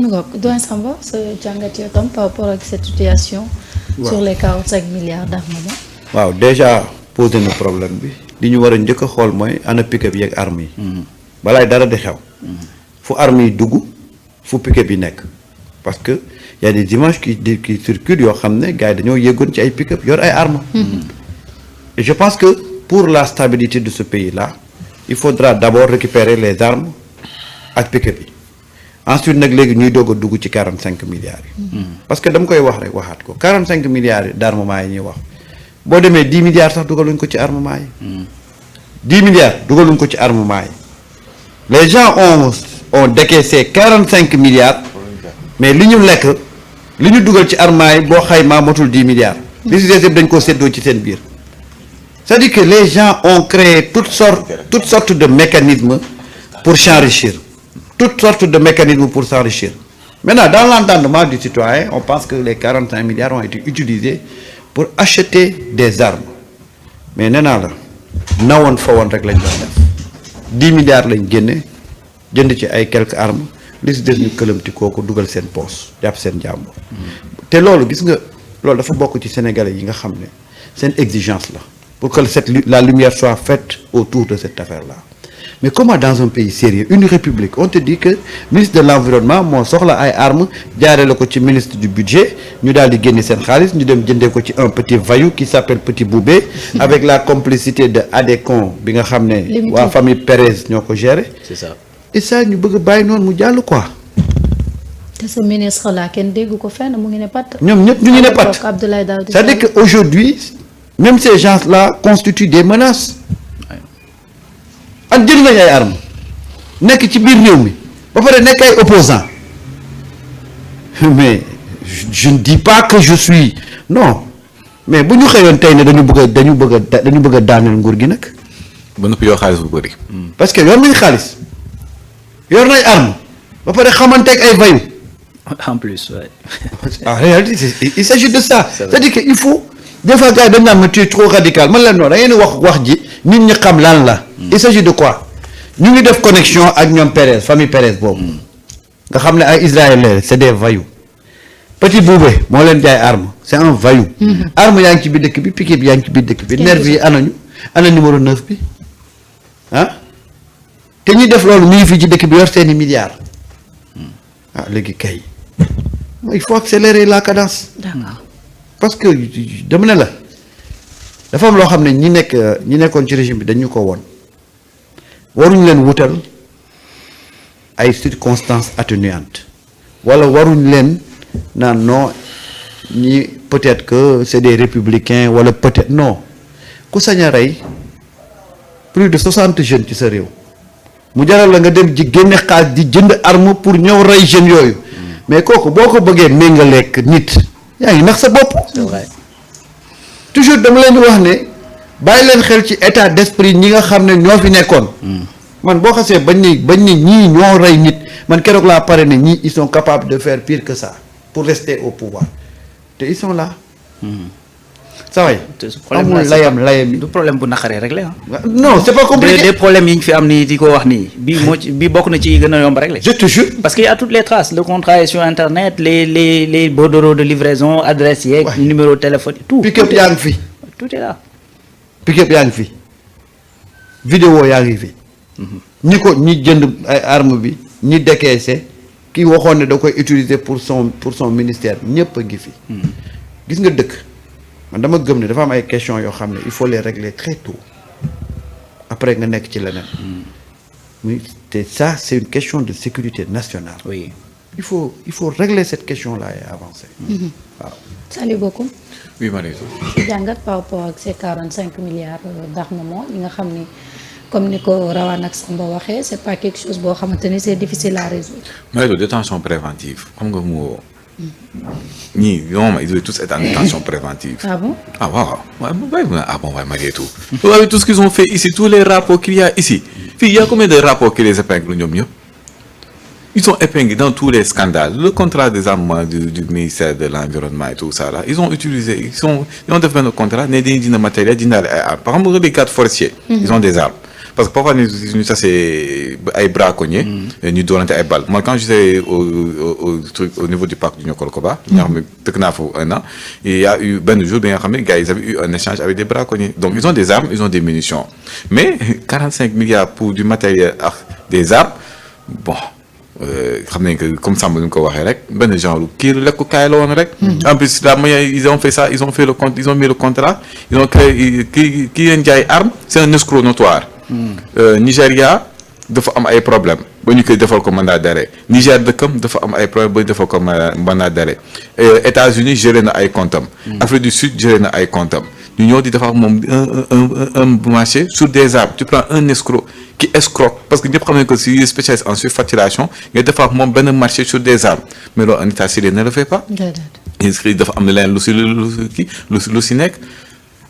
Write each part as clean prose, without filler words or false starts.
doyen Samba sa jàngat yow tam par rapport ak cette situation. sur les 45 milliards d'armement. waaw déjà posé na problème bi li ñu war a njëkk a xool mooy ana pick-up yi ak armes yi. balaay dara di xew. fu armes yi dugg fu pick-up yi nekk parce que y a des images qui circulent yoo xam ne gars yi dañoo yëgoon ci ay pick-up yor ay armes. et je pense que pour la stabilité de ce pays-là il faudra d'abord récupérer les armes ak pick-up yi. ensuite nag léegi ñuy doog a dugg ci 45 milliards yi. parce que dama koy wax rek waxaat ko 45 milliards yi d'armement yi ñuy wax boo demee 10 milliards sax dugaluñ ko ci armement yi. 10 milliards dugaluñ ko ci armement yi. les gens ont décaissé 45 milliards mais li ñu lekk li ñu dugal ci armement yi boo xaymaa motul 10 milliards. li si des yëpp dañ koo séddoo ci seen biir. c'est-à-dire que les gens ont créé toutes sortes de mécanismes pour s'enrichir. Toutes sortes de mécanismes pour s'enrichir. Maintenant, dans l'entendement du citoyen, on pense que les 45 milliards ont été utilisés pour acheter des armes. Mais nee naa la nawoon fa woon rek lañ doon def 10 milliards lañ génne jënd ci ay quelques armes li si des ñu këlamti kooku dugal seen poos jàpp seen jàmbur. te loolu gis nga loolu dafa bokk ci sénégalais yi nga xam ne seen exigence la pour que la lumière soit faite autour de cette affaire-là. Mais comment dans un pays sérieux une république on te dit que ministre de l'environnement moo soxla ay armes jaarale ko ci ministre du budget ñu daal di génne seen xaalis ñu dem jëndee ko ci un petit voyou qui s'appelle Petit Boubé avec la complicité de Adecon bi nga xam ne waa famille Pérez ñoo ko gérer. C'est ça. Et ça ñu bëgg a bàyyi noonu mu jàll quoi. te ce ministre là kenn déggu ko fenn mu ngi ne pat. ñoom ñëpp ñu ngi ne pat Abdoulaye Daouda c'est-à-dire que aujourd'hui même ces gens-là constituent des menaces. ak jël nañ ay armes nekk ci biir réew mi ba pare nekk ay opposants mais je ne dis pas que je suis non mais bu ñu xëyoon tey ne dañu bëgg a daaneel nguur gi nag. ba noppi yoo xaalis bu bëri. parce que yor nañ xaalis yor nañ arme ba pare xamanteeg ay vayu. en plus ouais. en réalité il s'agit de ça. c'est-à-dire que il faut des fois gars yi dañ naan ma tu es trop radical man la noonu da ngeen di wax ji nit ñi xam lan la. il s'agit de quoi ñu ngi def connexion ak ñoom Pérez famille Pérez boobu nga xam ne ay israéliens c'est des voyous Petit Boubé moo leen jaay arme c'est un voyou. arme yaa ngi ci biir dëkk bi piquet bi yaa ngi ci biir dëkk bi nervi yi ana numéro 9 bi ah te ñuy def loolu ñu ngi fii ci dëkk bi yor seeni milliards ah léegi kay il faut accélérer la cadence. D'accord. parce que dama ne la dafa am loo xam ne ñi nekkoon ci régime bi dañu ko woon waruñ leen wutal ay circonstances atténuantes wala waruñ leen naan non ñi peut-être que c'est des républicains wala peut-être non ku sañ a rey plus de 60 jeunes ci sa réew mu jaral la nga dem ji génne xaalis di jënd arme pour ñëw rey jeunes yooyu mais kooku boo ko bëggee méngaleek nit yaa ngi nax sa bopp. C'est vrai. toujours dama leen di wax ne bàyyi leen xel ci état d'esprit ñi nga xam ne ñoo fi nekkoon. man boo xasee bañ ni ñii ñoo rey nit man keroog laa pare ne ñii ils sont capables de faire pire que ça pour rester au pouvoir te ils sont là. saa waay amul layam yi. du problème bu naqaree réglé ah. non c'est pas compliqué. des problèmes yi ñu fi am nii di ko wax nii bii bokk na ci gën a yomb réglé. je te jure. parce qu'il y a toutes les traces le contrat est sur internet les bordereaux de livraison adresse yeeg. numéro de téléphone tout. pick-up yaa ngi fi. tout est là. pick-up yaa ngi fi. vidéo yaa ngi fi. ñi jënd ay arme bi ñi décaissé ki waxoon ne da koy utiliser pour son ministère ñëpp a ngi fi. gis nga dëkk man dama gëm ne dafa am ay questions yoo xam ne il faut les régler très tôt après nga nekk ci leneen. oui te ça c'est une question de sécurité nationale. oui il faut régler cette question-là et avancer. waaw. Salut beaucoup. oui Mariétou. jàngat par rapport ak ces 45 milliards d'armement yi nga xam ni comme ni ko Rawane ak Samba waxee c'est pas quelque chose boo xamante ni c'est difficile à résoudre. Mariétou détention préventive xam nga mu woo. ñii ñoom ils doivent tous être en détention préventive. Ah bon? Ah waaw waaw bàyyi ma ah bon waaye Mariétou. vous avez tout ce qu'ils ont fait ici tous les rapports qu'il y a ici fii il y a combien de rapports qui les épinglent ñoom ñëpp. Ils sont épinglés dans tous les scandales. Le contrat des armements du ministère de l'Environnement et tout ça là, ils ont utilisé, ils ont fait un contrat, ne dina matériel, dina par exemple les cadres forestiers, ils ont des armes. parce que parfois ñu tasee ay braconniers. ñu doolante ay balles. Moi quand j'étais au niveau du parc du Niokolo-Koba. ñoo xam ne dëkk naa fa un an. il y a eu benn jour bi nga xam ne gars yi ils avaient eu un échange avec des braconniers. Donc ils ont des armes, ils ont des munitions. Mais 45 milliards pour du matériel ak des armes bon. xam nañ que comme Samba ni mu ko waxee rek benn genre kii lekkukaay la woon rek. En plus la manière ils ont fait ça ils ont fait le compte ils ont mis le contrat ils ont créé kii leen jaay arme c'est un escroc notoire. Nigéria dafa am ay problème ba ñu koy defal ko mandat d'arrêt Niger dëkkam dafa am ay problème ba ñu defal ko mandat d'arrêt États-Unis géré na ay comptam. Afrique du Sud géré na ay comptam. ñu ñëw di defar moom un marché sur des armes tu prends un escroc qui escroque parce que ñëpp xam nañ que si spécialiste en surfacturation nga defar moom benn marché sur des armes mais loolu en état civil ne le fait pas. inscrit dafa am na leneen lu si nekk.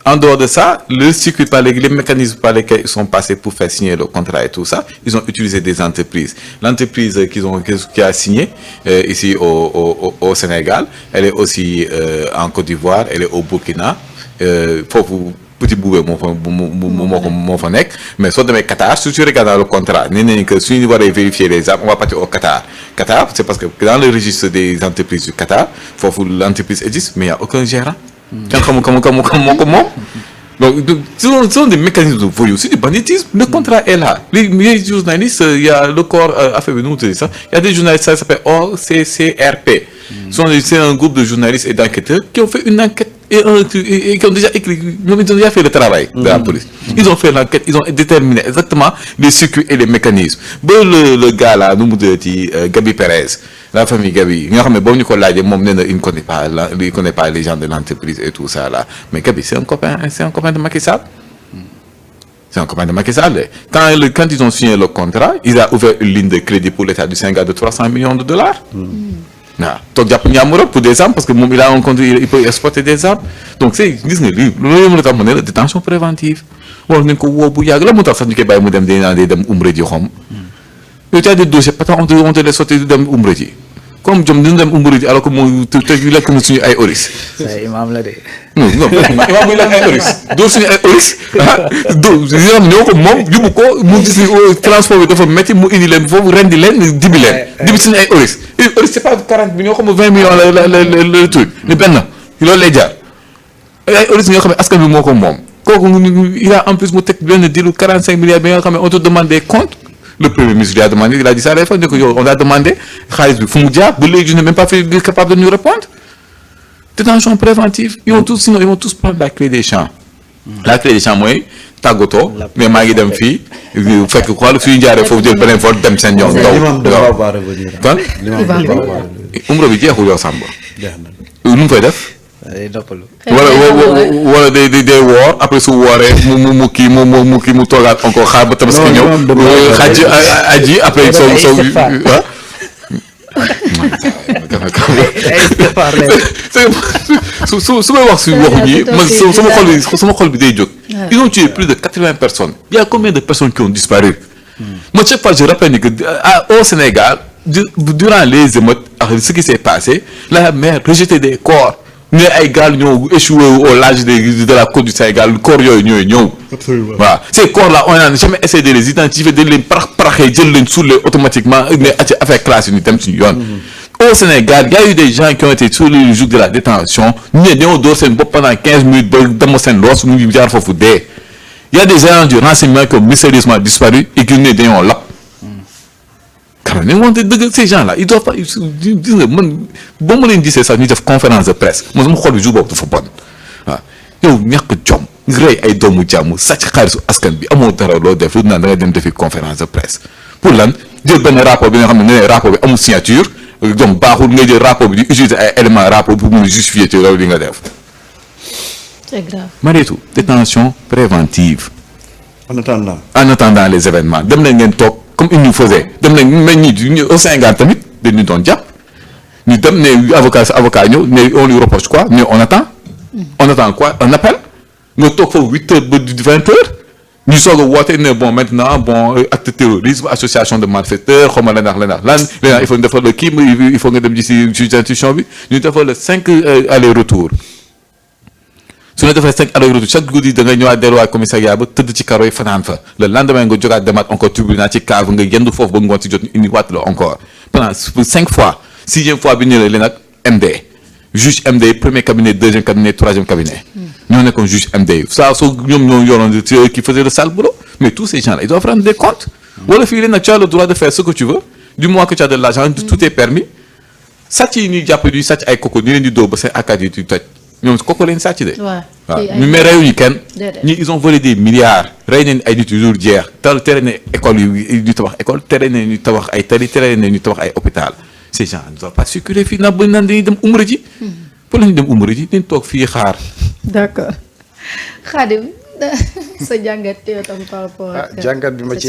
En dehors de ça, le circuit par les mécanismes par lesquels ils sont passés pour faire signer le contrat et tout ça, ils ont utilisé des entreprises. L'entreprise qui a signé ici au Sénégal, elle est aussi en Côte d'Ivoire, elle est au Burkina. Foofu petit boubé moo fa nekk mais soo demee Qatar si tu regardes dans le contrat nee nañ que suñu waree vérifier les armes on va partir au Qatar. Qatar c'est parce que dans le registre des entreprises du Qatar foofu l'entreprise existe mais il y a aucun gérant. kenn xamul moo ko moom. Donc ce sont des mécanismes de voyous, c'est du banditisme. Le contrat est là. Les journalistes, il y a le corps affaire nous te dit ça. Il y a des journalistes ça s'appelle OCCRP. C'est un groupe de journalistes et d'enquêteurs qui ont fait une enquête et qui ont déjà écrit, ils ont déjà fait le travail de la police. Ils ont fait l'enquête, ils ont déterminé exactement les circuits et les mécanismes. Bon, le gars là, nous dit Gabi Perez, la famille Gabi, il ne connaît pas les gens de l'entreprise et tout ça là. Mais Gabi, c'est un copain de Macky Sall. C'est un copain de Macky Sall. Quand ils ont signé le contrat, ils ont ouvert une ligne de crédit pour l'État du Sénégal de 300 millions de dollars. waaw toog jàpp ñaamuro pour des armes parce que moom il a un compte il peut exporter des armes donc c'est gis nga lii loolu mën a tax ma ne la détention préventive war nañ ko woo bu yàgg la mu tax sax ñu koy bàyyi mu dem day dem umra ji xom yow tu as des dossiers pourtant on te laisse sortir di dem umra ji comme jom dina dem umra ji alors que moom te lekk na suñu ay oris. sa imam la de. non imam buy lekk ay oris doo suñu ay oris ñoo ko moom yóbbu ko mu gis ni transport bi dafa métti mu indi leen foofu rendi leen dibi suñu ay oris. C'est pas 40 millions comme 20 millions le truc ni benn loolu lay jaar ay oris nga xam ne askan bi moo ko moom kooku il a en plus mu teg benn dilu 45 milliards bi nga xam ne on te demande des comptes le premier ministre lui a demandé il a dit ça la fois ne ko yow on a demandé xaalis bi fu mu jaar ba léegi je n'ai même pas fait capable de nous répondre détention préventive ils vont tous prendre la clé des champs la clé des champs mooy tàggatoo mais maa ngi dem fii fekk quoi suñu jaaree foofu jël beneen vol dem seen yoon. kon umra bi jeexul yow Samba. nu mu fay def. wala day woor après su wooree mu kii mu toogaat encore xaar ba tabaski ñëw xaj aji après su may wax si waxu ñi man sama xol bi day jóg. Ils ont tué plus de 80 personnes. Il y a combien de personnes qui ont disparu? Moi, chaque fois, je rappelle que au Sénégal, durant les émeutes, ce qui s'est passé, la mer rejetait des corps. Mais les gars ont échoué au large de la côte du Sénégal. Le corps absolument. Voilà. Ces corps-là, on n'a jamais essayé de les identifier, de les les automatiquement, mais avec classe unitaire. Au Sénégal, il y a eu des gens qui ont été sur le jour de la détention. Nous avons pendant 15 minutes, il y a des agents du renseignement qui ont mystérieusement disparu et qui nous ont là. Ces gens-là, ils doivent pas. Bon, on dit ça, nous avons conférence de presse. Moi, je me crois que le jour où il faut pas. Yow ñàkk jom rey ay doomu jàmm sàcc xaalisu askan bi amoo dara loo def lu naan da ngay dem defi conférence de presse pour lan jël benn rapport bi nga xam ne rapport bi amul signature donc baaxul nga jël rapport bi di utiliser ay éléments rapport pour mun a justifier ci loolu li nga def. C'est grave. Mariétou, détention préventive. En attendant les événements dem nañ ngeen toog comme il nous faisait dem nañ mais ñi au Sénégal tamit dañu doon jàpp ñu dem ne avocat ñëw ne on lui reproche quoi mais on attend. On attend quoi? Un appel? Nous toquons 8h, 20h. Nous sommes woote ne bon maintenant bon acte terrorisme association de malfaiteurs xaw ma lan il faut defar le kii il faut nga dem ci institution bi ñu defar le 5 aller-retour su ñu defee 5 aller-retour chaque guddi da ngay ñëwaat delluwaat commissariat ba tëdd ci karo yi fanaan fa le lendemain nga jógaat demaat encore tribunal ci cave nga yendu foofu ba ngoon si jot ñu indiwaat la encore pendant 5 fois 6e fois bi ñu ne leen nag MD juge MD premier cabinet 2e cabinet 3e cabinet ñoo nekkoon juge MD saa soo ñoom ñoo yoroon qui faisait le sale boulot mais tous ces gens là ils doivent rendre des comptes wala fii leen nag tu as le droit de faire ce que tu veux du moment que tu as de l'argent tout est permis sàcc yi ñuy jàpp du sàcc ay koko ni leen di dóor ba seen akkaat yi di toj ñoom koko leen sàcc de waaw ñu mais reyuñu kenn ñi ils ont volé des milliards rey nañ ay nit yu dul jeex tere ne école yu ñu tabax école tere ne ñu tabax ay tali tere ne ñu tabax ay hôpital ces gens ne doivent pas circuler fii nag ba naan dañuy dem umra ji pour la ñu dem umra ji dañ toog fii xaar d'accord Khadim sa jàngat yow tam par rapport ak jàngat bi ma ci